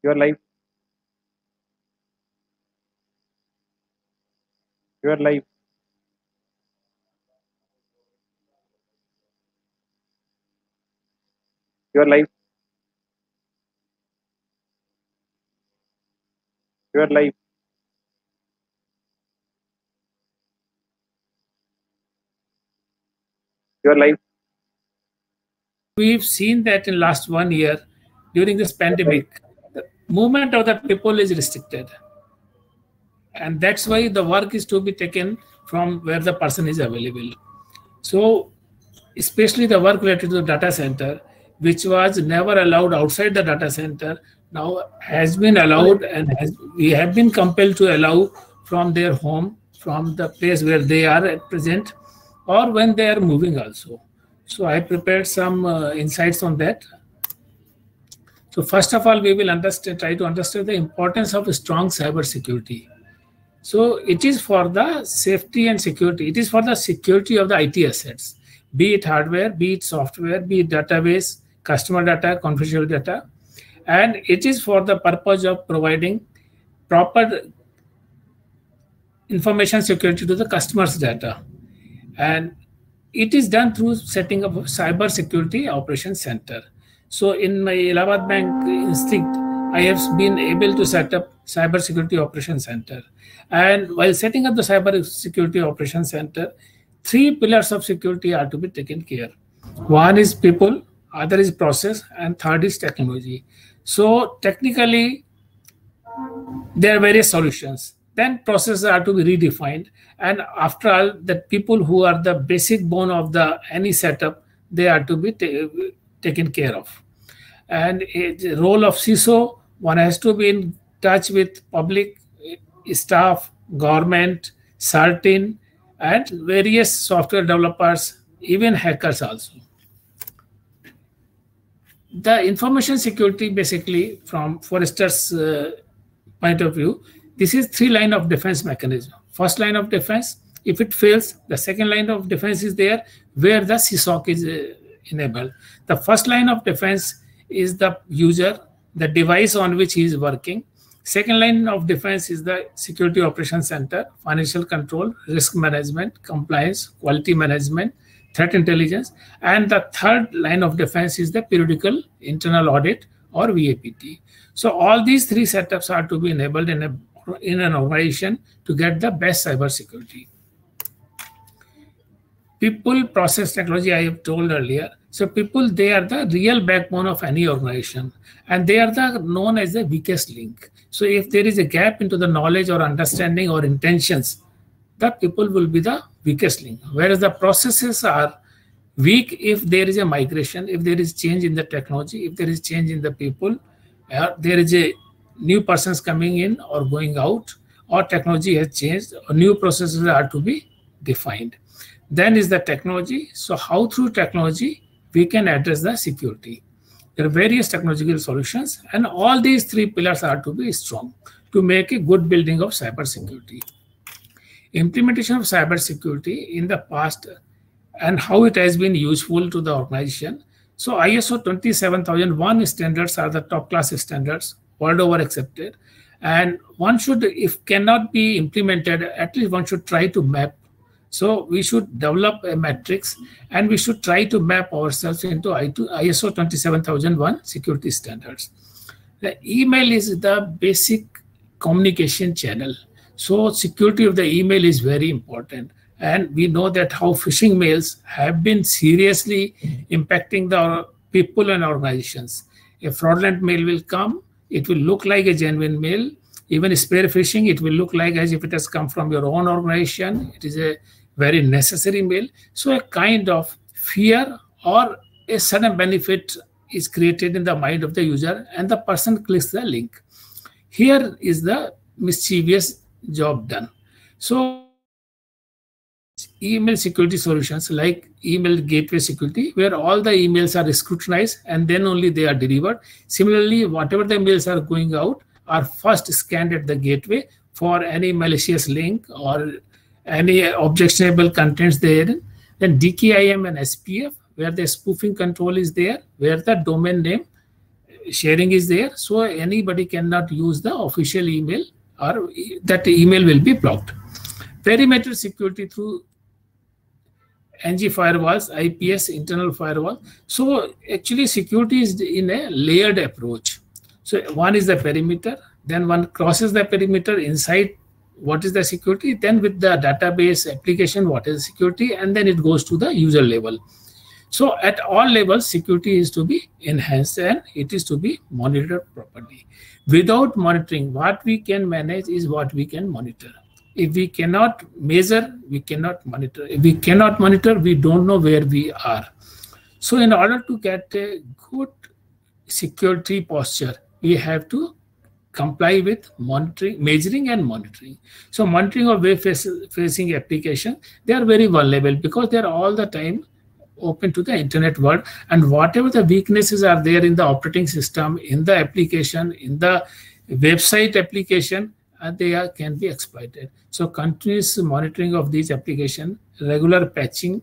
You are live. You are live. You are live. You are live. You are live. We've seen that in last 1 year during this pandemic, the movement of the people is restricted. And that's why the work is to be taken from where the person is available. So especially the work related to the data center, which was never allowed outside the data center, now has been allowed, and we have been compelled to allow from their home, from the place where they are at present, or when they are moving also. So I prepared some insights on that. So first of all, we will try to understand the importance of strong cybersecurity. So it is for the safety and security. It is for the security of the IT assets, be it hardware, be it software, be it database, customer data, confidential data. And it is for the purpose of providing proper information security to the customer's data. And it is done through setting up a cybersecurity operations center. So in my Allahabad Bank instinct, I have been able to set up cybersecurity operations center. And while setting up the cybersecurity operations center, 3 pillars of security are to be taken care. One is people, other is process, and third is technology. So technically, there are various solutions. Then processes are to be redefined. And after all, the people who are the basic bone of any setup, they are to be taken care of. And the role of CISO, one has to be in touch with public, staff, government, certain, and various software developers, even hackers also. The information security, basically, from Forrester's point of view, this is 3 line of defense mechanism. First line of defense, if it fails, the second line of defense is there where the CSOC is enabled. The first line of defense is the user, the device on which he is working. Second line of defense is the security operations center, financial control, risk management, compliance, quality management, threat intelligence. And the third line of defense is the periodical internal audit or VAPT. So all these 3 setups are to be enabled in an organization to get the best cybersecurity. People, process, technology, I have told earlier. So people, they are the real backbone of any organization, and they are known as the weakest link. So if there is a gap into the knowledge or understanding or intentions, the people will be the weakest link. Whereas the processes are weak if there is a migration, if there is change in the technology, if there is change in the people, there is a new persons coming in or going out, or technology has changed, or new processes are to be defined. Then is the technology. So how through technology we can address the security. There are various technological solutions, and all these 3 pillars are to be strong to make a good building of cybersecurity. Implementation of cybersecurity in the past and how it has been useful to the organization. So ISO 27001 standards are the top class standards, world over accepted. And one should, if cannot be implemented, at least one should try to map. So we should develop a matrix, and we should try to map ourselves into ISO 27001 security standards. The email is the basic communication channel. So security of the email is very important. And we know that how phishing mails have been seriously impacting the people and organizations. A fraudulent mail will come, it will look like a genuine mail. Even spear phishing, it will look like as if it has come from your own organization. It is a very necessary mail. So a kind of fear or a sudden benefit is created in the mind of the user, and the person clicks the link. Here is the mischievous job done. So email security solutions like email gateway security, where all the emails are scrutinized and then only they are delivered. Similarly, whatever the emails are going out are first scanned at the gateway for any malicious link or any objectionable contents there. Then DKIM and SPF, where the spoofing control is there, where the domain name sharing is there, so anybody cannot use the official email, or that email will be blocked. Perimeter security through NG firewalls, IPS, internal firewall. So actually security is in a layered approach. So one is the perimeter, then one crosses the perimeter inside what is the security, then with the database application, what is security, and then it goes to the user level. So at all levels, security is to be enhanced and it is to be monitored properly. Without monitoring, what we can manage is what we can monitor. If we cannot measure, we cannot monitor. If we cannot monitor, we don't know where we are. So in order to get a good security posture, we have to comply with monitoring, measuring and monitoring. So monitoring of web-facing application, they are very vulnerable because they are all the time open to the internet world, and whatever the weaknesses are there in the operating system, in the application, in the website application, they can be exploited. So continuous monitoring of these applications, regular patching,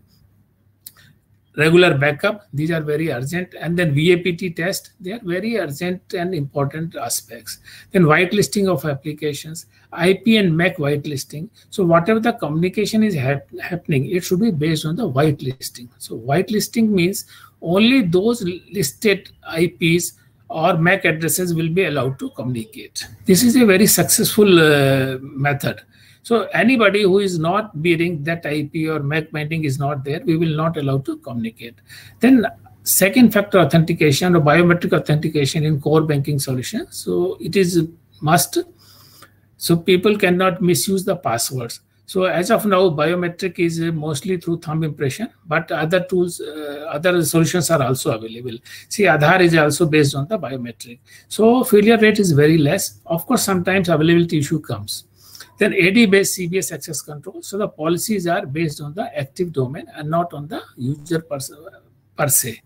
regular backup, these are very urgent. And then VAPT test, they are very urgent and important aspects. Then whitelisting of applications, IP and MAC whitelisting. So whatever the communication is happening, it should be based on the whitelisting. So whitelisting means only those listed IPs or MAC addresses will be allowed to communicate. This is a very successful method. So anybody who is not bearing that IP or MAC binding is not there, we will not allow to communicate. Then second factor authentication or biometric authentication in core banking solutions. So it is must. So people cannot misuse the passwords. So as of now, biometric is mostly through thumb impression, but other tools, other solutions are also available. See, Aadhaar is also based on the biometric. So failure rate is very less. Of course, sometimes availability issue comes. Then AD-based CBS access control. So the policies are based on the active domain and not on the user per se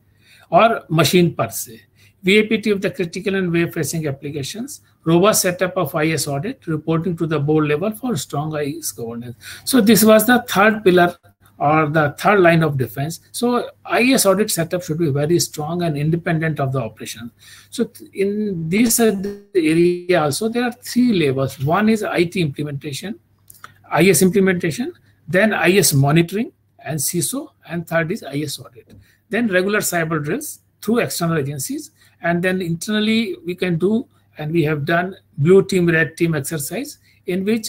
or machine per se. VAPT of the critical and web-facing applications, robust setup of IS audit, reporting to the board level for strong IS governance. So this was the third pillar or the third line of defense. So IS audit setup should be very strong and independent of the operation. So in this area also, there are three levels. One is IT implementation, IS implementation, then IS monitoring and CISO, and third is IS audit. Then regular cyber drills through external agencies, and then internally we can do, and we have done blue team, red team exercise, in which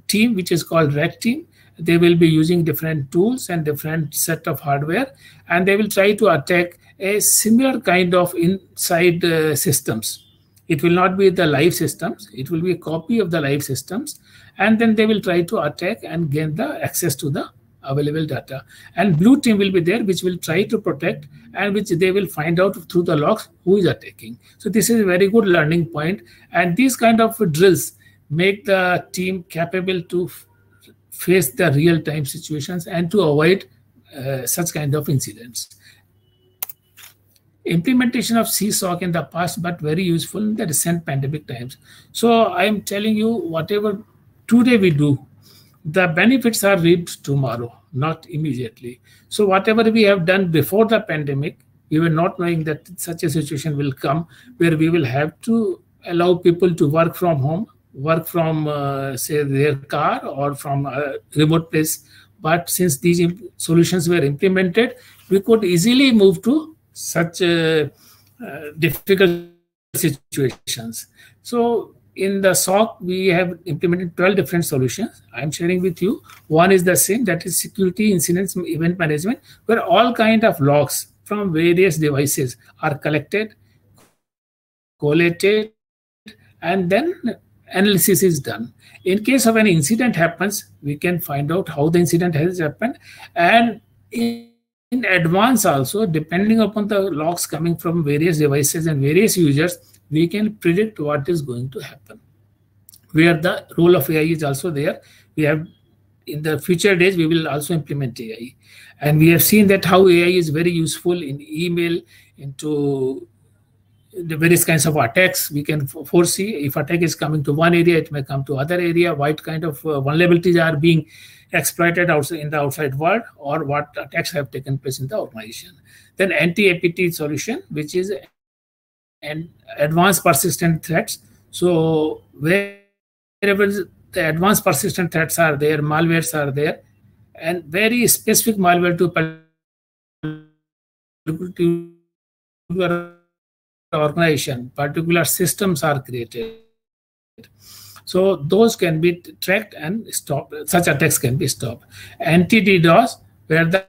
team, which is called red team, they will be using different tools and different set of hardware, and they will try to attack a similar kind of inside systems. It will not be the live systems, it will be a copy of the live systems, and then they will try to attack and gain the access to the available data. And blue team will be there, which will try to protect, and which they will find out through the logs who is attacking. So this is a very good learning point, and these kind of drills make the team capable to face the real-time situations and to avoid such kind of incidents. Implementation of CSOC in the past, but very useful in the recent pandemic times. So I am telling you, whatever today we do, the benefits are reaped tomorrow, not immediately. So whatever we have done before the pandemic, we were not knowing that such a situation will come where we will have to allow people to work from home, work from, say, their car or from a remote place. But since these solutions were implemented, we could easily move to such difficult situations. So in the SOC, we have implemented 12 different solutions. I'm sharing with you. One is the same, that is security incidents event management, where all kind of logs from various devices are collected, collated, and then analysis is done. In case of any incident happens, we can find out how the incident has happened, and in advance also, depending upon the logs coming from various devices and various users, we can predict what is going to happen. Where the role of AI is also there. We have, in the future days, we will also implement AI. And we have seen that how AI is very useful in email, into the various kinds of attacks. We can foresee if attack is coming to one area, it may come to other area, what kind of vulnerabilities are being exploited outside in the outside world, or what attacks have taken place in the organization. Then anti-APT solution, which is and advanced persistent threats. So wherever the advanced persistent threats are there, malwares are there, and very specific malware to organization, particular systems are created. So those can be tracked and stopped. Such attacks can be stopped. Anti-DDoS, where the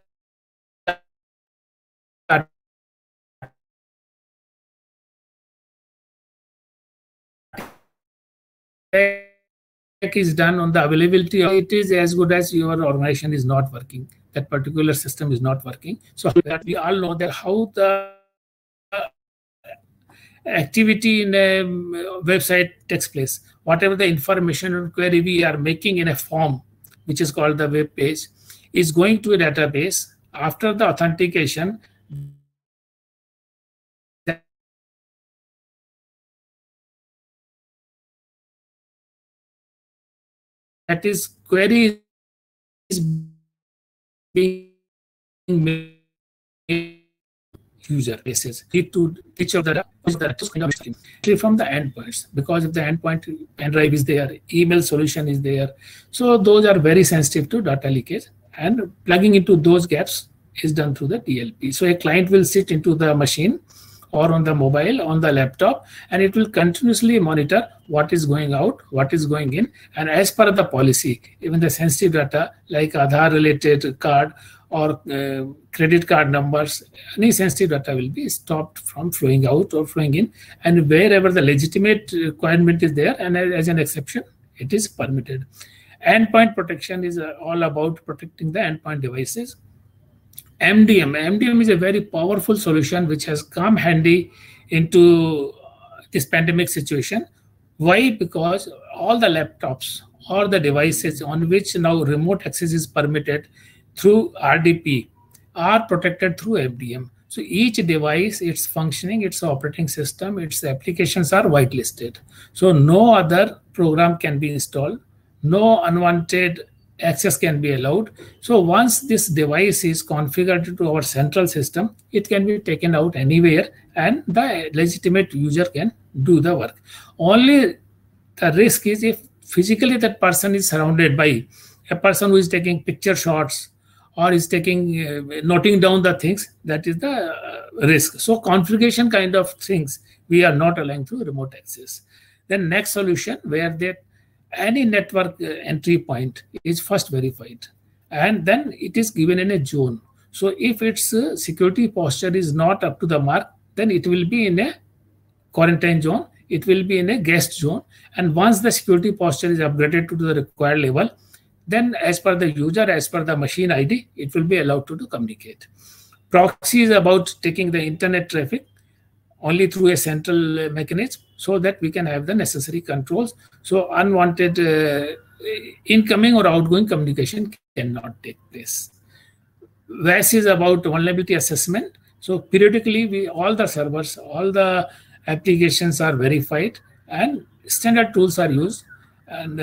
is done on the availability of it is as good as your organization is not working. That particular system is not working. So that we all know that how the activity in a website takes place. Whatever the information or query we are making in a form, which is called the web page, is going to a database. After the authentication, that is query is being made user basis to each of the from the endpoints, because if the endpoint pen drive is there, email solution is there, so those are very sensitive to data leakage, and plugging into those gaps is done through the DLP. So a client will sit into the machine or on the mobile, on the laptop, and it will continuously monitor what is going out, what is going in, and as per the policy, even the sensitive data like Aadhaar related card or credit card numbers, any sensitive data will be stopped from flowing out or flowing in, and wherever the legitimate requirement is there, and as an exception, it is permitted. Endpoint protection is all about protecting the endpoint devices. MDM is a very powerful solution which has come handy into this pandemic situation. Why? Because all the laptops or the devices on which now remote access is permitted through RDP are protected through MDM. So each device, its functioning, its operating system, its applications are whitelisted. So no other program can be installed, no unwanted access can be allowed. So once this device is configured to our central system, it can be taken out anywhere and the legitimate user can do the work. Only the risk is if physically that person is surrounded by a person who is taking picture shots or is taking noting down the things, that is the risk. So configuration kind of things we are not allowing through remote access. Then next solution, where that any network entry point is first verified and then it is given in a zone. So if its security posture is not up to the mark, then it will be in a quarantine zone, it will be in a guest zone, and once the security posture is upgraded to the required level, then as per the user, as per the machine ID, it will be allowed to communicate. Proxy is about taking the internet traffic only through a central mechanism so that we can have the necessary controls. So unwanted incoming or outgoing communication cannot take place. VAS is about vulnerability assessment. So periodically, all the servers, all the applications are verified and standard tools are used. And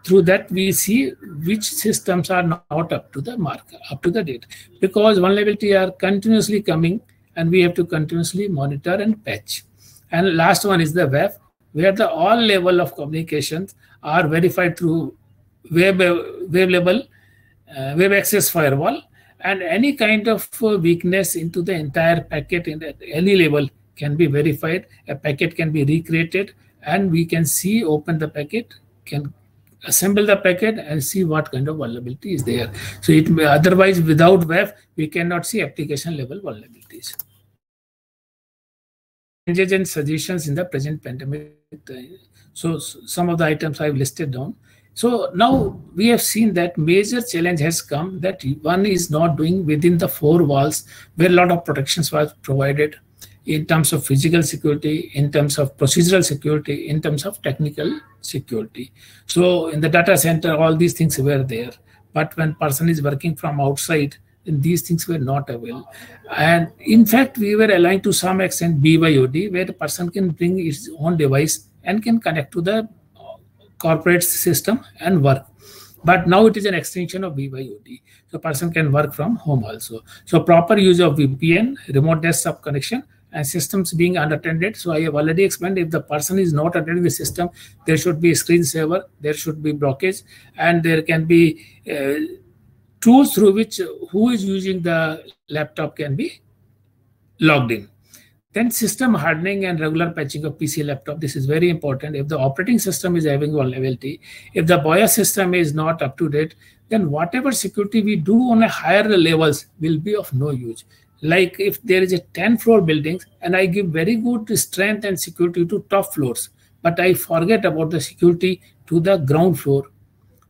through that, we see which systems are not up to the mark, up to the date. Because vulnerability are continuously coming and we have to continuously monitor and patch. And last one is the WAF, where the all level of communications are verified through web access firewall, and any kind of weakness into the entire packet in any level can be verified. A packet can be recreated and we can see, open the packet, can assemble the packet and see what kind of vulnerability is there. So it may, otherwise without WAF, we cannot see application level vulnerabilities. Changes and suggestions in the present pandemic. So some of the items I've listed down. So now we have seen that major challenge has come that one is not doing within the four walls where a lot of protections were provided in terms of physical security, in terms of procedural security, in terms of technical security. So in the data center, all these things were there. But when person is working from outside, then these things were not available. And in fact, we were allowing to some extent BYOD, where the person can bring his own device and can connect to the corporate system and work. But now it is an extension of BYOD. So person can work from home also. So proper use of VPN, remote desktop connection, and systems being unattended. So I have already explained, if the person is not attending the system, there should be a screensaver, there should be blockage, and there can be tools through which who is using the laptop can be logged in. Then system hardening and regular patching of PC laptop. This is very important. If the operating system is having vulnerability, if the BIOS system is not up to date, then whatever security we do on a higher levels will be of no use. Like if there is a 10-floor building and I give very good strength and security to top floors, but I forget about the security to the ground floor,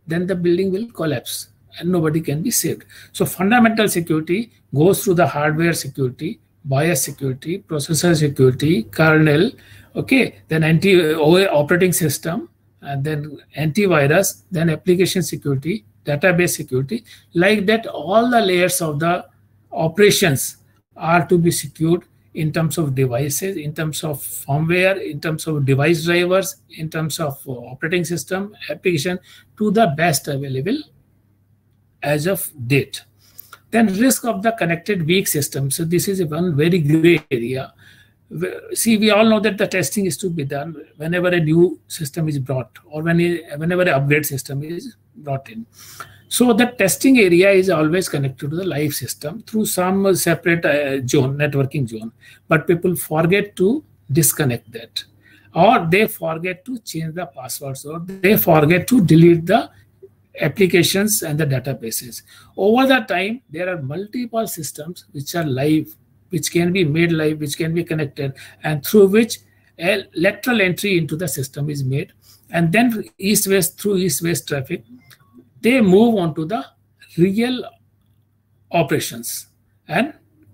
then the building will collapse and nobody can be saved. So fundamental security goes through the hardware security, BIOS security, processor security, kernel, okay, then operating system, and then antivirus, then application security, database security. Like that, all the layers of the operations are to be secured in terms of devices, in terms of firmware, in terms of device drivers, in terms of operating system, application, to the best available as of date. Then risk of the connected weak system. So this is one very gray area. See, we all know that the testing is to be done whenever a new system is brought or whenever an upgrade system is brought in. So the testing area is always connected to the live system through some separate zone, networking zone. But people forget to disconnect that, or they forget to change the passwords, or they forget to delete the applications and the databases. Over the time, there are multiple systems which are live, which can be made live, which can be connected, and through which a lateral entry into the system is made. And then east-west, through east-west traffic, they move on to the real operations and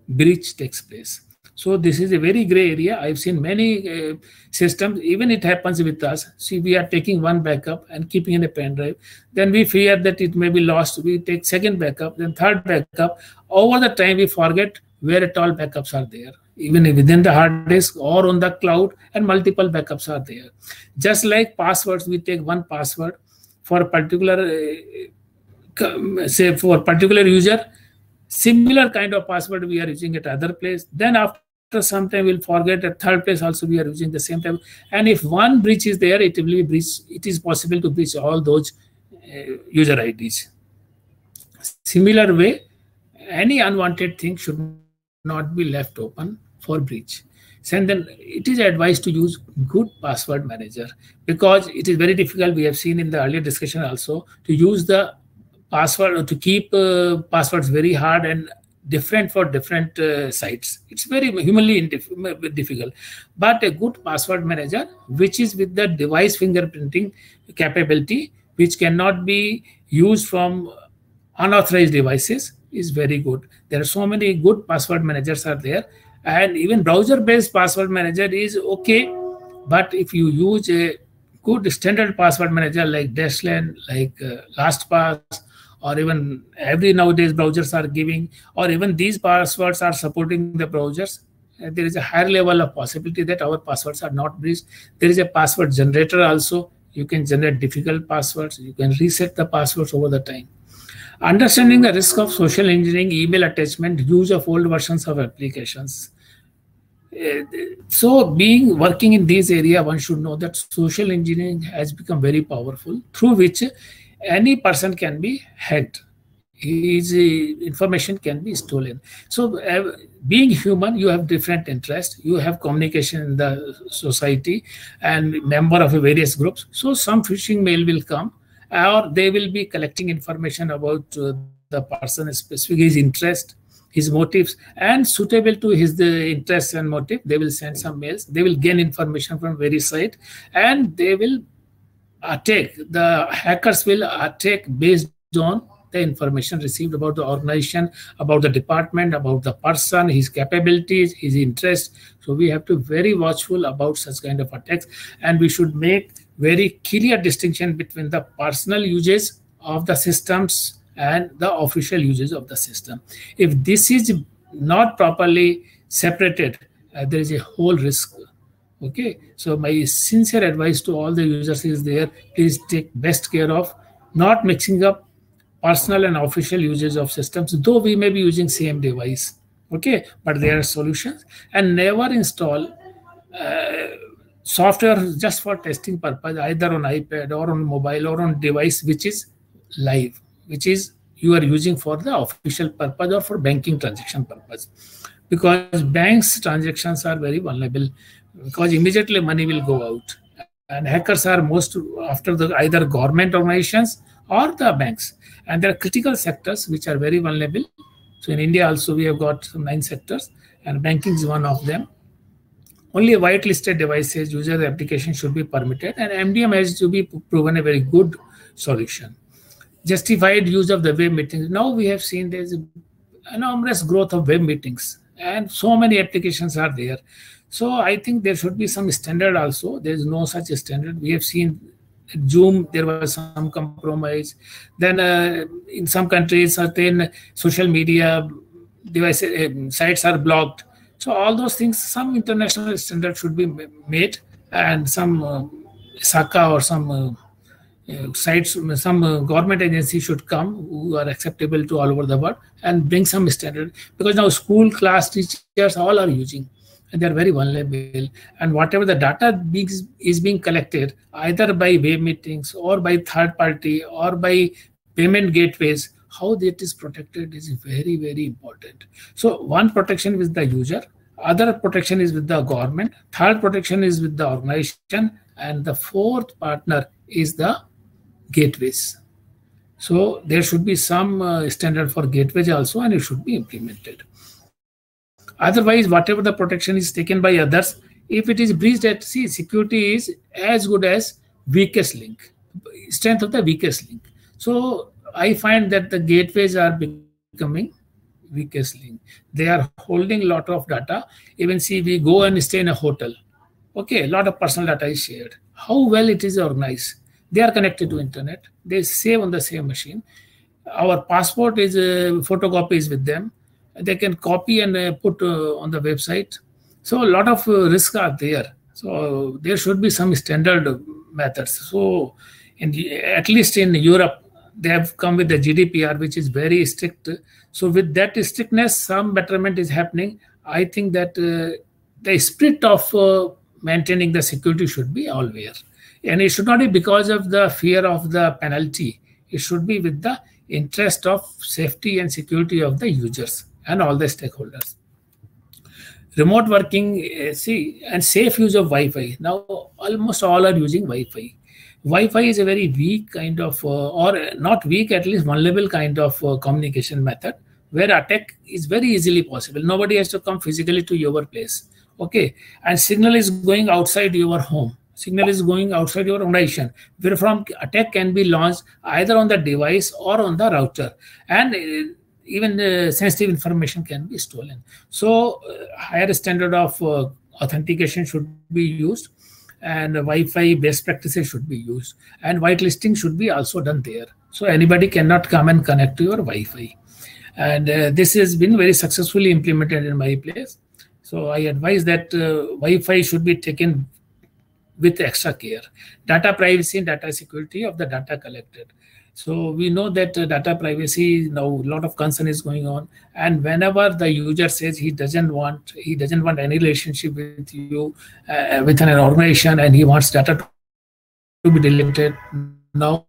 breach takes place. So this is a very gray area. I've seen many systems, even it happens with us. See, we are taking one backup and keeping in a pen drive. Then we fear that it may be lost. We take second backup, then third backup. Over the time, we forget where at all backups are there, even within the hard disk or on the cloud, and multiple backups are there. Just like passwords, we take one password for a particular, say for a particular user, similar kind of password we are using at other place. Then after some time we'll forget at third place also we are using the same type. And if one breach is there, it will be breach. It is possible to breach all those user IDs. Similar way, any unwanted thing should not be left open for breach. And then it is advised to use good password manager, because it is very difficult. We have seen in the earlier discussion also to use the password, or to keep passwords very hard and different for different sites. It's very humanly difficult. But a good password manager, which is with the device fingerprinting capability, which cannot be used from unauthorized devices, is very good. There are so many good password managers are there, and even browser-based password manager is okay. But if you use a good standard password manager like Dashlane, like LastPass, or even every nowadays browsers are giving, or even these passwords are supporting the browsers, there is a higher level of possibility that our passwords are not breached. There is a password generator also. You can generate difficult passwords. You can reset the passwords over the time. Understanding the risk of social engineering, email attachment, use of old versions of applications. So working in this area, one should know that social engineering has become very powerful, through which any person can be hacked. His information can be stolen. So being human, you have different interests. You have communication in the society and member of various groups. So some phishing mail will come, or they will be collecting information about the person, specific his interest, his motives, and suitable to his interest and motive. They will send some mails. They will gain information from various sites, and they will attack. The hackers will attack based on the information received about the organization, about the department, about the person, his capabilities, his interests. So we have to be very watchful about such kind of attacks, and we should make very clear distinction between the personal uses of the systems and the official uses of the system. If this is not properly separated, there is a whole risk. Okay, so my sincere advice to all the users is there: please take best care of not mixing up personal and official uses of systems, though we may be using same device. Okay, but there are solutions. And never install software just for testing purpose, either on iPad or on mobile or on device which is live, which is you are using for the official purpose or for banking transaction purpose, because banks transactions are very vulnerable, because immediately money will go out, and hackers are most after the either government organizations or the banks. And there are critical sectors which are very vulnerable. So in India also we have got some 9 sectors, and banking is one of them. Only whitelisted devices, user application should be permitted, and MDM has to be proven a very good solution. Justified use of the web meetings. Now we have seen there's enormous growth of web meetings, and so many applications are there. So I think there should be some standard also. There is no such standard. We have seen Zoom, there was some compromise. Then in some countries, certain social media devices, sites are blocked. So all those things, some international standard should be made, and some SACA or some sites, some government agency should come who are acceptable to all over the world and bring some standard, because now school class teachers all are using, and they are very vulnerable. And whatever the data is being collected either by web meetings or by third party or by payment gateways, how that is protected is very, very important. So one protection with the user, other protection is with the government, third protection is with the organization, and the fourth partner is the gateways. So there should be some standard for gateways also, and it should be implemented. Otherwise, whatever the protection is taken by others, if it is breached, security is as good as weakest link, strength of the weakest link. So I find that the gateways are becoming weakest link. They are holding a lot of data. Even see, we go and stay in a hotel. Okay, a lot of personal data is shared. How well it is organized. They are connected to internet. They save on the same machine. Our passport is photocopy is with them. They can copy and put on the website. So a lot of risks are there. So there should be some standard methods. So at least in Europe, they have come with the GDPR, which is very strict. So with that strictness, some betterment is happening. I think that the spirit of maintaining the security should be all there. And it should not be because of the fear of the penalty. It should be with the interest of safety and security of the users and all the stakeholders. Remote working, and safe use of Wi-Fi. Now, almost all are using Wi-Fi. Wi-Fi is a very weak kind of, or not weak, at least vulnerable kind of communication method, where attack is very easily possible. Nobody has to come physically to your place. Okay, and signal is going outside your home. Signal is going outside your organization, where from attack can be launched either on the device or on the router, and even sensitive information can be stolen. So higher standard of authentication should be used, and Wi-Fi best practices should be used, and whitelisting should be also done there. So anybody cannot come and connect to your Wi-Fi. And this has been very successfully implemented in my place. So I advise that Wi-Fi should be taken with extra care. Data privacy and data security of the data collected. So we know that data privacy, now a lot of concern is going on, and whenever the user says he doesn't want any relationship with you, with an organization, and he wants data to be deleted, now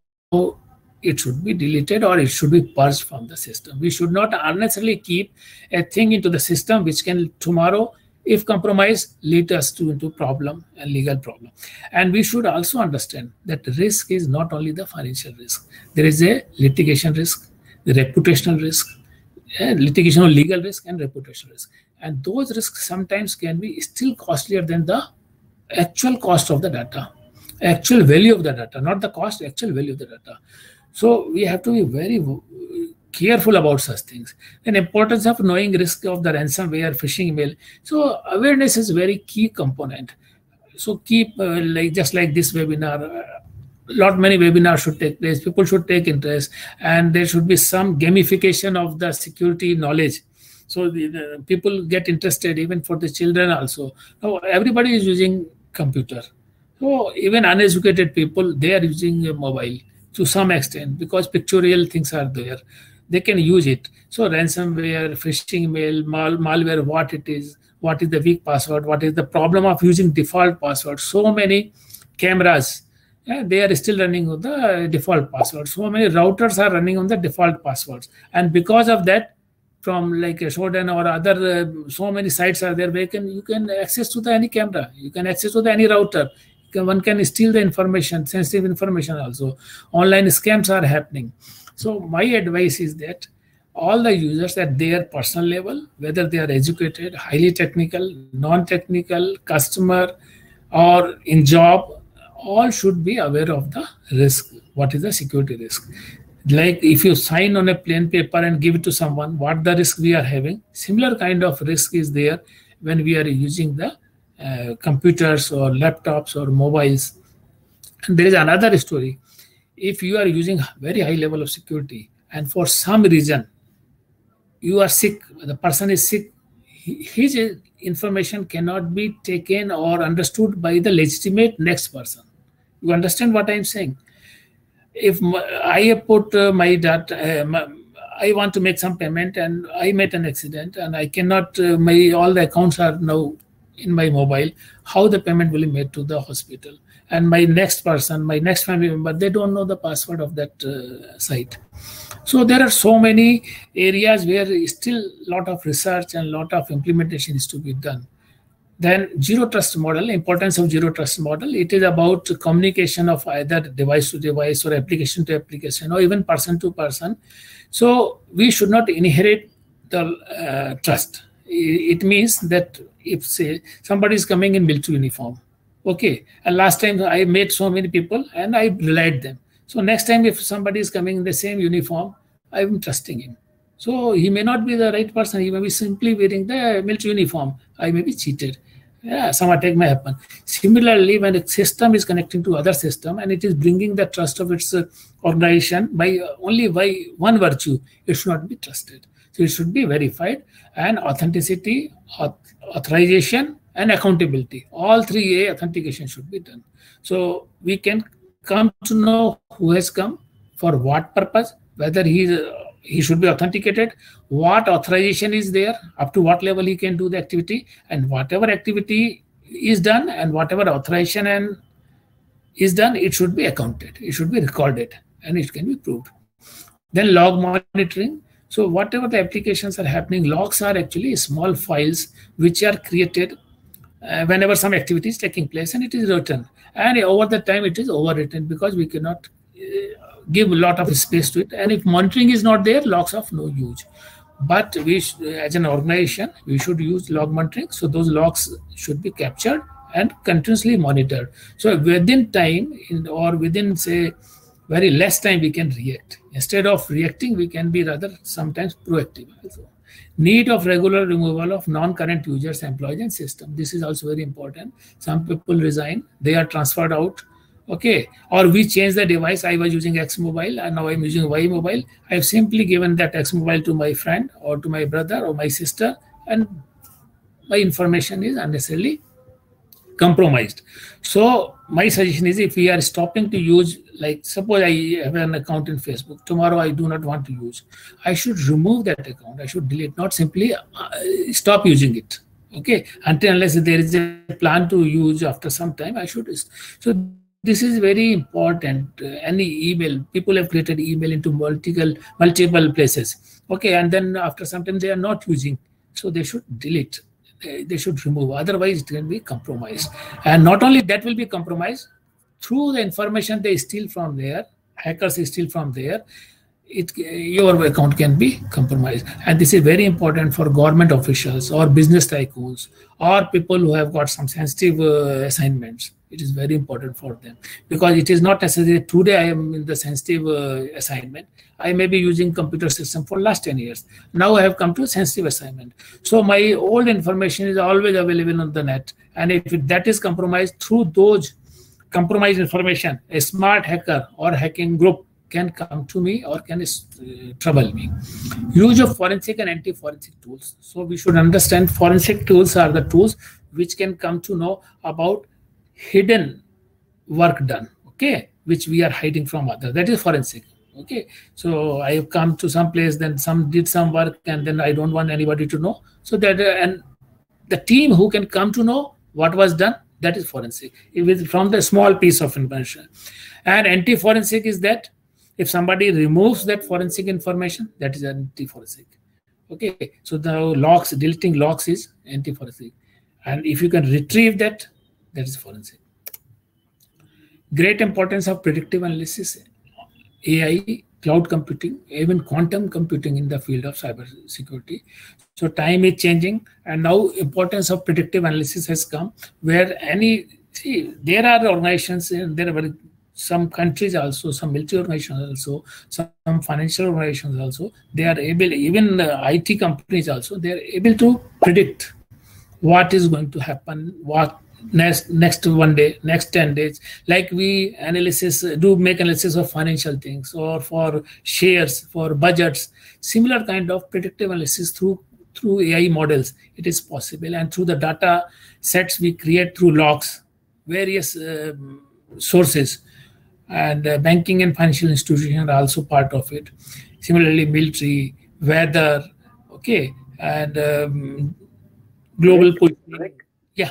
it should be deleted or it should be purged from the system. We should not unnecessarily keep a thing into the system which can tomorrow, if compromised, lead us into problem and legal problem. And we should also understand that risk is not only the financial risk. There is a litigation risk, the reputational risk, litigation or legal risk, and reputational risk. And those risks sometimes can be still costlier than the actual cost of the data, actual value of the data, not the cost, actual value of the data. So we have to be very careful about such things. And importance of knowing risk of the ransomware, phishing email. So awareness is very key component. So keep just like this webinar, many webinars should take place. People should take interest, and there should be some gamification of the security knowledge. So the people get interested, even for the children also. Now everybody is using computer. So even uneducated people, they are using a mobile to some extent because pictorial things are there. they can use it. So ransomware, phishing mail, malware, what it is, what is the weak password, what is the problem of using default password. So many cameras, they are still running on the default password. So many routers are running on the default passwords. And because of that, from like a Shodan or other, so many sites are there where you can access to any camera, you can access to any router. One can steal the information, sensitive information also. Online scams are happening. So my advice is that all the users at their personal level, whether they are educated, highly technical, non-technical, customer, or in job, all should be aware of the risk. What is the security risk? Like if you sign on a plain paper and give it to someone, what the risk we are having, similar kind of risk is there when we are using the computers or laptops or mobiles. And there is another story. If you are using very high level of security and for some reason you are sick, the person is sick, his information cannot be taken or understood by the legitimate next person. You understand what I am saying? If I put my data, I want to make some payment and I met an accident and I cannot, all the accounts are now in my mobile, how the payment will be made to the hospital. And my next person, my next family member, they don't know the password of that site. So there are so many areas where still a lot of research and a lot of implementation is to be done. Then zero trust model, importance of zero trust model, it is about communication of either device to device or application to application or even person to person. So we should not inherit the trust. It means that if say somebody is coming in military uniform, okay, and last time I met so many people and I relied them. So next time if somebody is coming in the same uniform, I'm trusting him. So he may not be the right person. He may be simply wearing the military uniform. I may be cheated. Yeah, some attack may happen. Similarly, when a system is connecting to other system and it is bringing the trust of its organization by only by one virtue, it should not be trusted. So it should be verified, and authenticity, authorization, and accountability. All 3A authentication should be done. So we can come to know who has come, for what purpose, whether he should be authenticated, what authorization is there, up to what level he can do the activity, and whatever activity is done and whatever authorization is done, it should be accounted, it should be recorded, and it can be proved. Then log monitoring. So whatever the applications are happening, logs are actually small files which are created whenever some activity is taking place, and it is written. And over the time, it is overwritten because we cannot give a lot of space to it. And if monitoring is not there, logs of no use. But we, as an organization, we should use log monitoring. So those logs should be captured and continuously monitored. So within time or within, say, very less time, we can react. Instead of reacting, we can be rather sometimes proactive also. Need of regular removal of non-current users, employees, and system. This is also very important. Some people resign, they are transferred out. Okay, or we change the device. I was using X mobile and now I'm using Y mobile. I've simply given that X mobile to my friend or to my brother or my sister, and my information is unnecessarily compromised. So my suggestion is, if we are stopping to use, like suppose I have an account in Facebook, tomorrow I do not want to use, I should remove that account. I should delete, not simply stop using it. Okay, until unless there is a plan to use after some time, I should. So this is very important. Any email, people have created email into multiple places. Okay, and then after some time they are not using, so they should delete. They should remove. Otherwise, it can be compromised. And not only that will be compromised, through the information they steal from there, hackers steal from there, your account can be compromised. And this is very important for government officials or business tycoons or people who have got some sensitive assignments. It is very important for them, because it is not necessary today I am in the sensitive assignment. I may be using computer system for last 10 years. Now I have come to a sensitive assignment. So my old information is always available on the net. And if that is compromised, through those compromised information, a smart hacker or hacking group can come to me or can trouble me. Use of forensic and anti-forensic tools. So we should understand forensic tools are the tools which can come to know about hidden work done, okay, which we are hiding from others. That is forensic. Okay, so I have come to some place, then some did some work, and then I don't want anybody to know. So that and the team who can come to know what was done, that is forensic. It is from the small piece of information. And anti-forensic is that if somebody removes that forensic information, that is anti-forensic. Okay, so the logs, deleting logs is anti-forensic. And if you can retrieve that, that is forensic. Great importance of predictive analysis, AI, cloud computing, even quantum computing in the field of cybersecurity. So time is changing, and now importance of predictive analysis has come, where there are organizations, and there are some countries also, some military organizations also, some financial organizations also. They are able, even IT companies also, they are able to predict what is going to happen, what next 1 day, next 10 days. Like we make analysis of financial things, or for shares, for budgets. Similar kind of predictive analysis through AI models, it is possible. And through the data sets we create through logs, various sources, and banking and financial institutions are also part of it. Similarly, military, weather, okay, and global positioning. Yeah.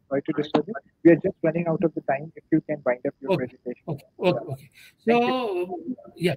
Sorry to disturb you. We are just running out of the time. If you can wind up your presentation. Okay. So, yeah,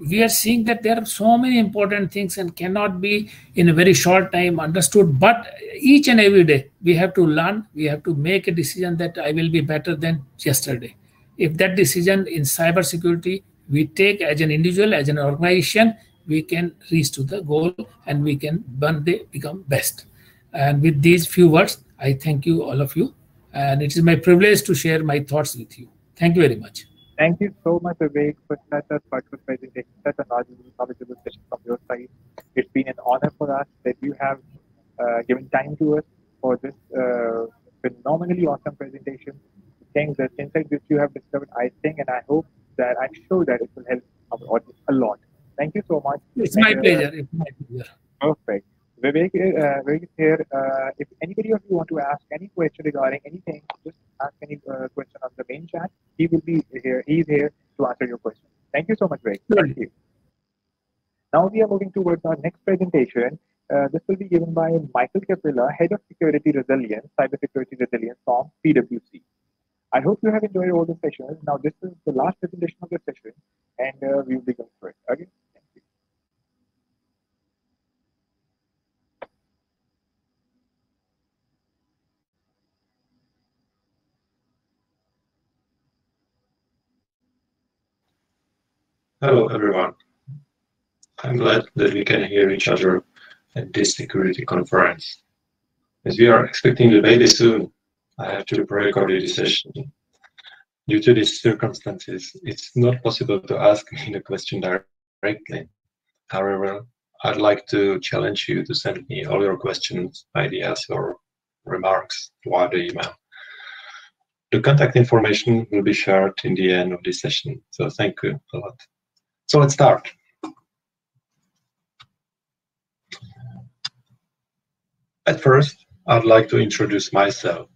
we are seeing that there are so many important things and cannot be in a very short time understood. But each and every day we have to learn. We have to make a decision that I will be better than yesterday. If that decision in cybersecurity we take as an individual, as an organization, we can reach to the goal, and we can one day become best. And with these few words, I thank you, all of you. And it is my privilege to share my thoughts with you. Thank you very much. Thank you so much, Vivek, for such a thoughtful presentation, such a knowledgeable session from your side. It's been an honor for us that you have given time to us for this phenomenally awesome presentation. Things, the insights which you have discovered, I think, and I hope that I'm sure that it will help our audience a lot. Thank you so much. It's my pleasure. It's my pleasure. Perfect. Vivek is here. If anybody of you want to ask any question regarding anything, just ask any question on the main chat. He will be here. He's here to answer your question. Thank you so much, Vivek. Thank you. Now we are moving towards our next presentation. This will be given by Michael Capilla, Head of Security Resilience, Cybersecurity Resilience from PwC. I hope you have enjoyed all the sessions. Now this is the last presentation of the session, and we will be going through it. Okay. Hello, everyone. I'm glad that we can hear each other at this security conference. As we are expecting the baby soon, I have to pre-record this session. Due to these circumstances, it's not possible to ask me the question directly. However, I'd like to challenge you to send me all your questions, ideas, or remarks via the email. The contact information will be shared in the end of this session, so thank you a lot. So let's start. At first, I'd like to introduce myself.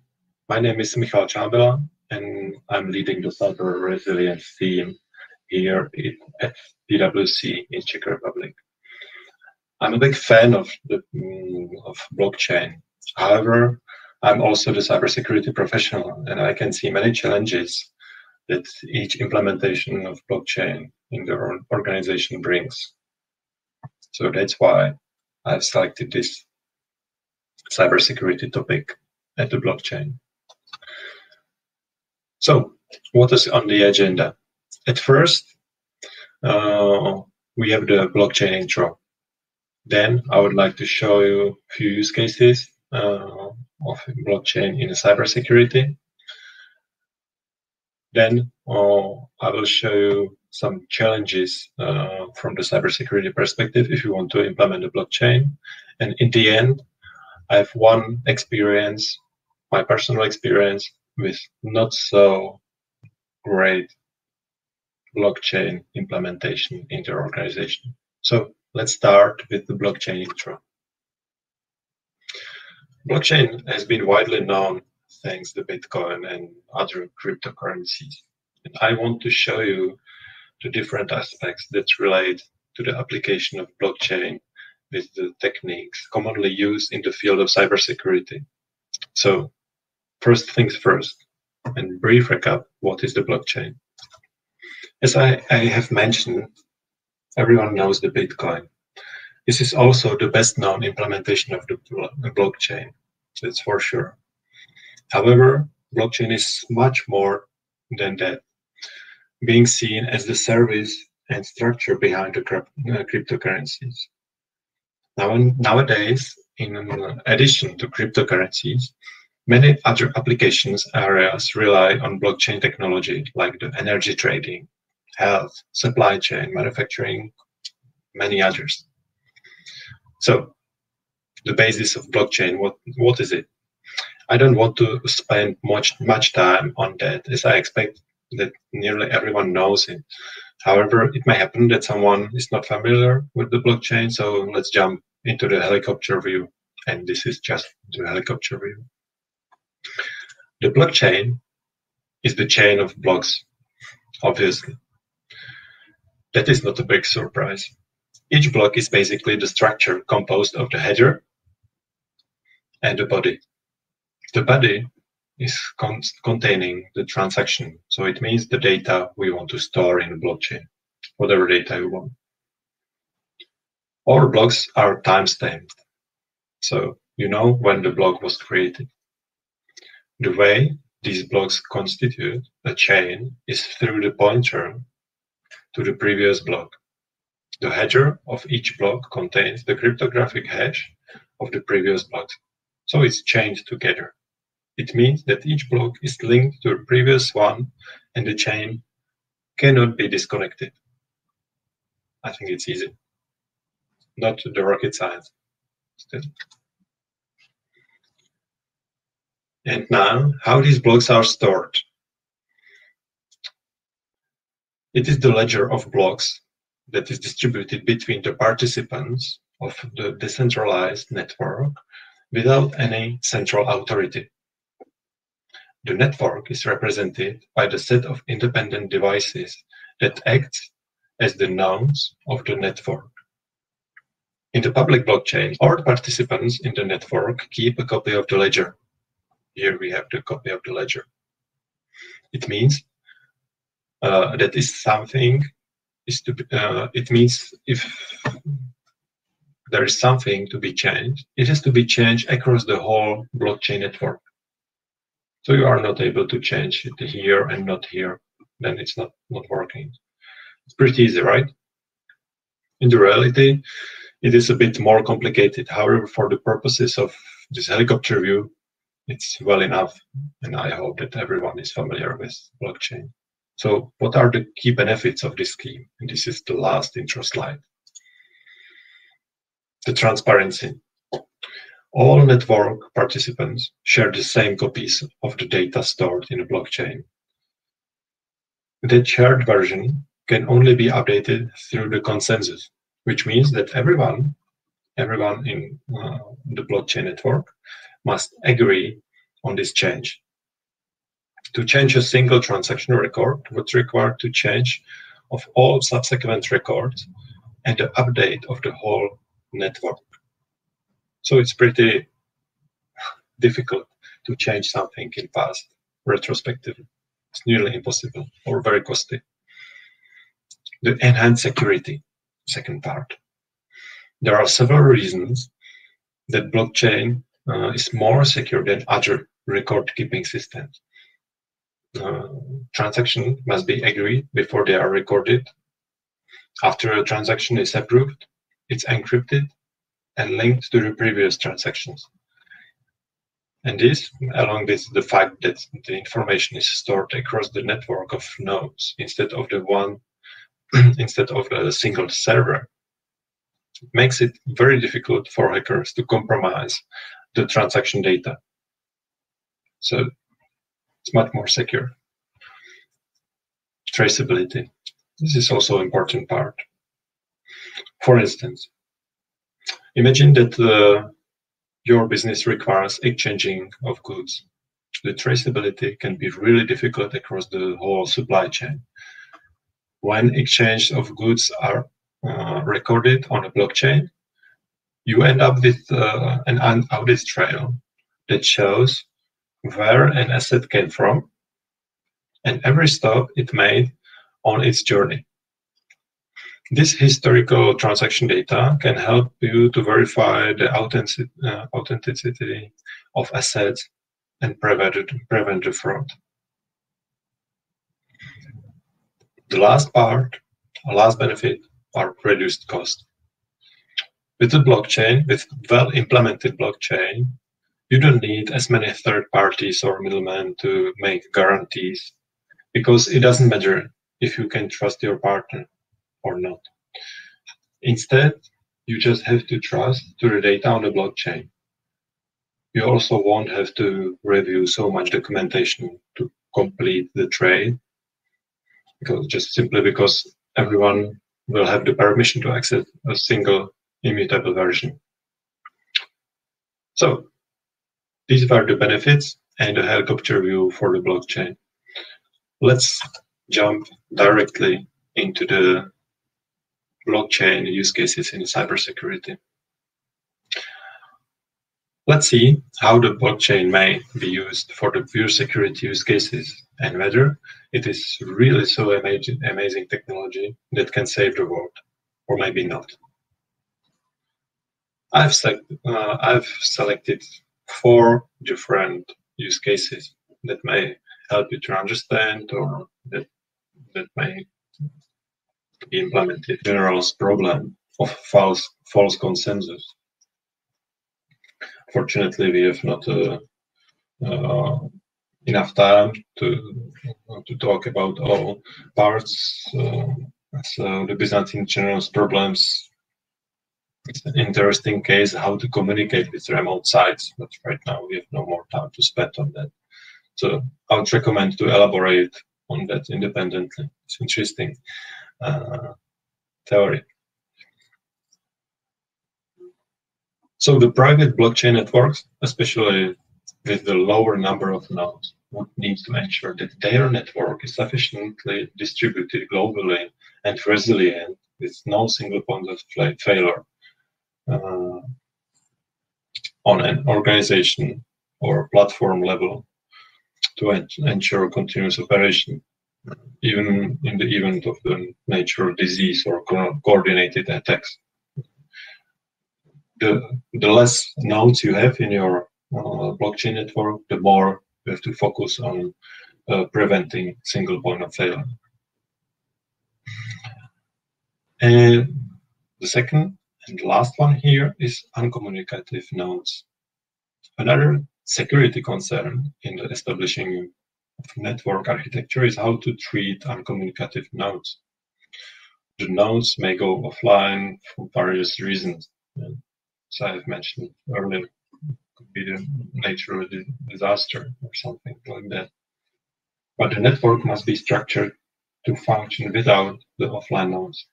My name is Michal Čábela, and I'm leading the cyber resilience team here at PwC in Czech Republic. I'm a big fan of blockchain. However, I'm also the cybersecurity professional, and I can see many challenges that each implementation of blockchain in the organization brings. So that's why I've selected this cybersecurity topic at the blockchain. So what is on the agenda? At first, we have the blockchain intro. Then I would like to show you a few use cases of blockchain in cybersecurity. Then I will show you some challenges from the cybersecurity perspective if you want to implement a blockchain. And in the end, I have one experience, my personal experience with not so great blockchain implementation in their organization. So let's start with the blockchain intro. Blockchain has been widely known thanks to Bitcoin and other cryptocurrencies. And I want to show you the different aspects that relate to the application of blockchain with the techniques commonly used in the field of cybersecurity. So, first things first, and brief recap, what is the blockchain? As I have mentioned, everyone knows the Bitcoin. This is also the best known implementation of the blockchain, that's for sure. However, blockchain is much more than that, being seen as the service and structure behind the cryptocurrencies. Nowadays, in addition to cryptocurrencies, many other applications areas rely on blockchain technology, like the energy trading, health, supply chain, manufacturing, many others. So, the basis of blockchain, what is it? I don't want to spend much time on that, as I expect that nearly everyone knows it. However, it may happen that someone is not familiar with the blockchain, so let's jump into the helicopter view. And this is just the helicopter view. The blockchain is the chain of blocks, obviously. That is not a big surprise. Each block is basically the structure composed of the header and the body. The body is containing the transaction, so it means the data we want to store in the blockchain, whatever data you want. All blocks are time-stamped, so you know when the block was created. The way these blocks constitute a chain is through the pointer to the previous block. The header of each block contains the cryptographic hash of the previous block, so it's chained together. It means that each block is linked to the previous one and the chain cannot be disconnected. I think it's easy. Not the rocket science. Still. And now, how these blocks are stored. It is the ledger of blocks that is distributed between the participants of the decentralized network without any central authority. The network is represented by the set of independent devices that act as the nodes of the network. In the public blockchain, all participants in the network keep a copy of the ledger. Here we have the copy of the ledger. It means that is something is to. It means if there is something to be changed, it has to be changed across the whole blockchain network. So you are not able to change it here and not here. Then it's not working. It's pretty easy, right? In the reality, it is a bit more complicated. However, for the purposes of this helicopter view, it's well enough, and I hope that everyone is familiar with blockchain. So what are the key benefits of this scheme? And this is the last intro slide. The transparency. All network participants share the same copies of the data stored in a blockchain. The shared version can only be updated through the consensus, which means that everyone in the blockchain network must agree on this change. To change a single transaction record would require the change of all subsequent records and the update of the whole network. So it's pretty difficult to change something in past retrospectively. It's nearly impossible or very costly. The enhanced security, second part. There are several reasons that blockchain is more secure than other record-keeping systems. Transactions must be agreed before they are recorded. After a transaction is approved, it's encrypted and linked to the previous transactions. And this, along with the fact that the information is stored across the network of nodes instead of the single server, makes it very difficult for hackers to compromise the transaction data. So it's much more secure. Traceability. This is also an important part. For instance, imagine that your business requires exchanging of goods. The traceability can be really difficult across the whole supply chain. when exchange of goods are recorded on a blockchain, you end up with an audit trail that shows where an asset came from and every stop it made on its journey. This historical transaction data can help you to verify the authenticity of assets and prevent the fraud. The last benefit are reduced cost. With the blockchain, with well-implemented blockchain, you don't need as many third parties or middlemen to make guarantees, because it doesn't matter if you can trust your partner or not. Instead, you just have to trust to the data on the blockchain. You also won't have to review so much documentation to complete the trade, because everyone will have the permission to access a single immutable version. So these were the benefits and a helicopter view for the blockchain. Let's jump directly into the blockchain use cases in cybersecurity. Let's see how the blockchain may be used for the pure security use cases and whether it is really so amazing technology that can save the world, or maybe not. I've selected 4 different use cases that may help you to understand, or that may be implemented. General's problem of false consensus. Fortunately, we have not enough time to talk about all parts. So the Byzantine general's problems. It's an interesting case how to communicate with remote sites, but right now we have no more time to spend on that. So I would recommend to elaborate on that independently. It's interesting theory. So the private blockchain networks, especially with the lower number of nodes, would need to ensure that their network is sufficiently distributed globally and resilient with no single point of failure on an organization or platform level to ensure continuous operation, even in the event of the natural disease or coordinated attacks. The less nodes you have in your blockchain network, the more you have to focus on preventing single point of failure. And the second and last one here is uncommunicative nodes. Another security concern in the establishing of network architecture is how to treat uncommunicative nodes. The nodes may go offline for various reasons. As I have mentioned earlier, it could be the natural disaster or something like that. But the network must be structured to function without the offline nodes.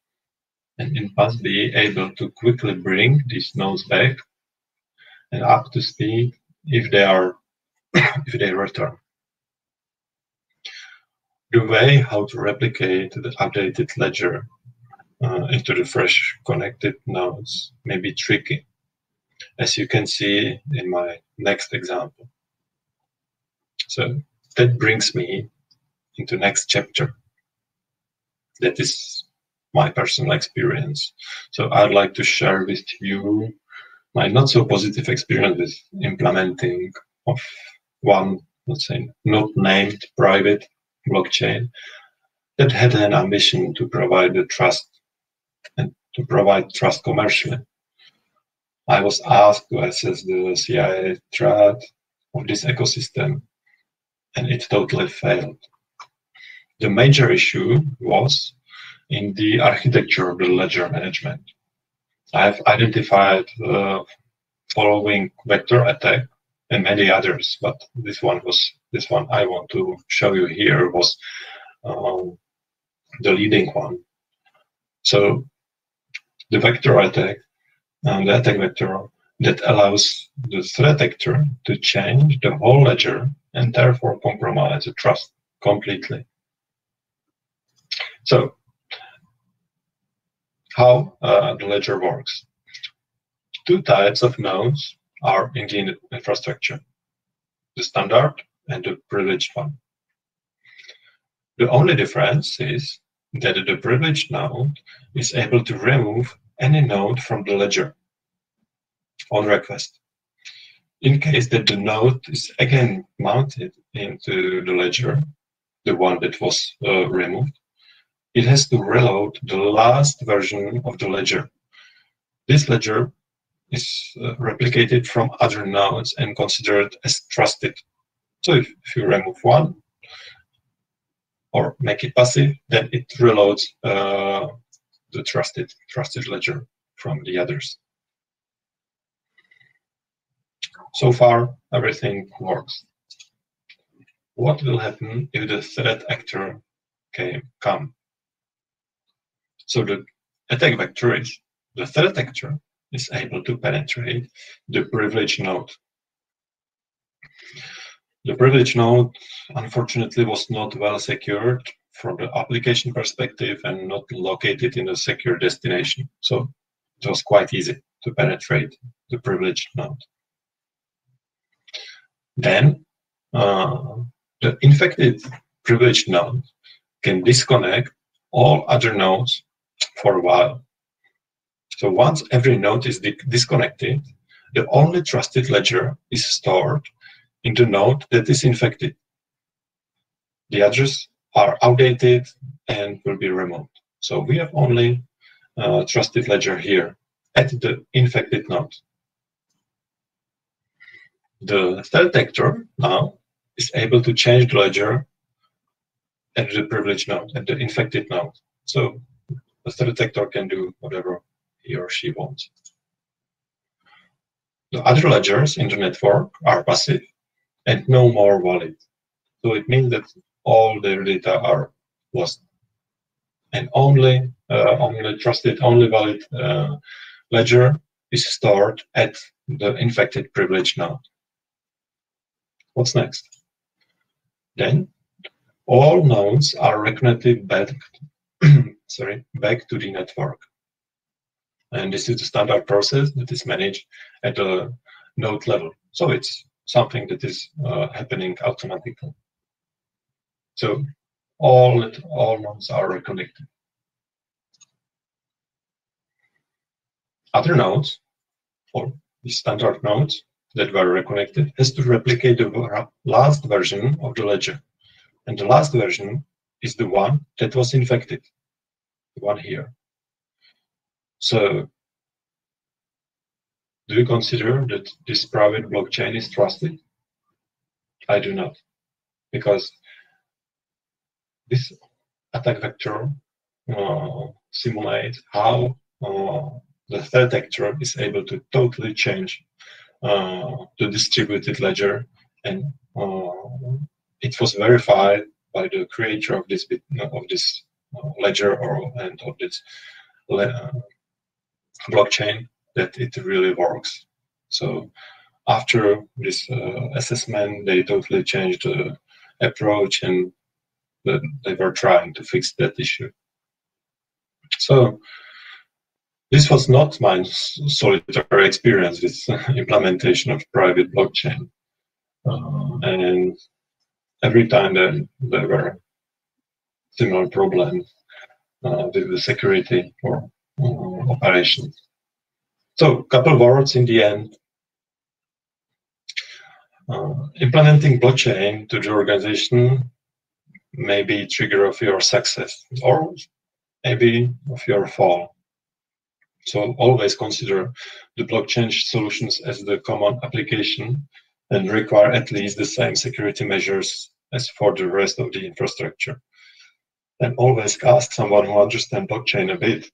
And it must be able to quickly bring these nodes back and up to speed if they return. The way how to replicate the updated ledger into the fresh connected nodes may be tricky, as you can see in my next example. So that brings me into next chapter. That is my personal experience. So I'd like to share with you my not so positive experience with implementing of one, let's say, not named private blockchain that had an ambition to provide the trust and to provide trust commercially. I was asked to assess the CIA threat of this ecosystem, and it totally failed. The major issue was in the architecture of the ledger management. I've identified the following vector attack and many others, but this one I want to show you here was the leading one. So the vector attack, the attack vector that allows the threat actor to change the whole ledger and therefore compromise the trust completely. So How the ledger works. Two types of nodes are in the infrastructure, the standard and the privileged one. The only difference is that the privileged node is able to remove any node from the ledger on request. In case that the node is again mounted into the ledger, the one that was removed, it has to reload the last version of the ledger. This ledger is replicated from other nodes and considered as trusted. So if you remove one or make it passive, then it reloads the trusted ledger from the others. So far, everything works. What will happen if the threat actor come? So the attack vector is the threat actor is able to penetrate the privileged node. The privileged node, unfortunately, was not well secured from the application perspective and not located in a secure destination. So it was quite easy to penetrate the privileged node. Then the infected privileged node can disconnect all other nodes for a while. So once every node is disconnected, the only trusted ledger is stored in the node that is infected. The others are outdated and will be removed. So we have only trusted ledger here at the infected node. The threat actor now is able to change the ledger at the privileged node, at the infected node. So the threat actor can do whatever he or she wants. The other ledgers in the network are passive and no more valid. So it means that all their data are lost. And only trusted, only valid ledger is stored at the infected privileged node. What's next? Then all nodes are reconnected back, back to the network. And this is the standard process that is managed at the node level. So it's something that is happening automatically. So all nodes are reconnected. Other nodes, or the standard nodes that were reconnected, has to replicate the last version of the ledger. And the last version is the one that was infected, the one here. So do you consider that this private blockchain is trusted? I do not, because this attack vector simulates how the threat actor is able to totally change the distributed ledger, and it was verified by the creator of this ledger and of this blockchain that it really works. So after this assessment, they totally changed the approach, and they were trying to fix that issue. So this was not my solitary experience with implementation of private blockchain. And every time there were similar problems with the security or operations. So a couple of words in the end. Implementing blockchain to the organization may be a trigger of your success or maybe of your fall. So always consider the blockchain solutions as the common application and require at least the same security measures as for the rest of the infrastructure. And always ask someone who understands blockchain a bit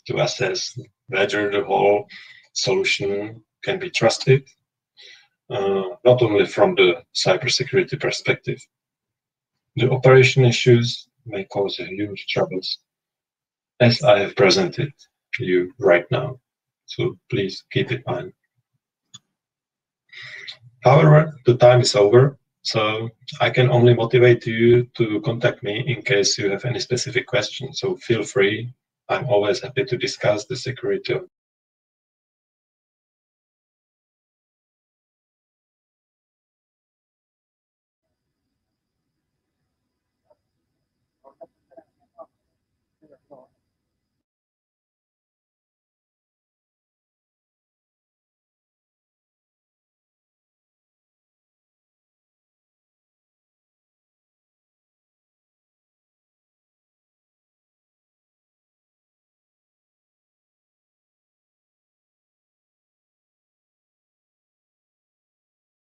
to assess whether the whole solution can be trusted, not only from the cybersecurity perspective. The operation issues may cause huge troubles, as I have presented to you right now. So please keep it in mind. However, the time is over, so I can only motivate you to contact me in case you have any specific questions. So feel free I'm always happy to discuss the security of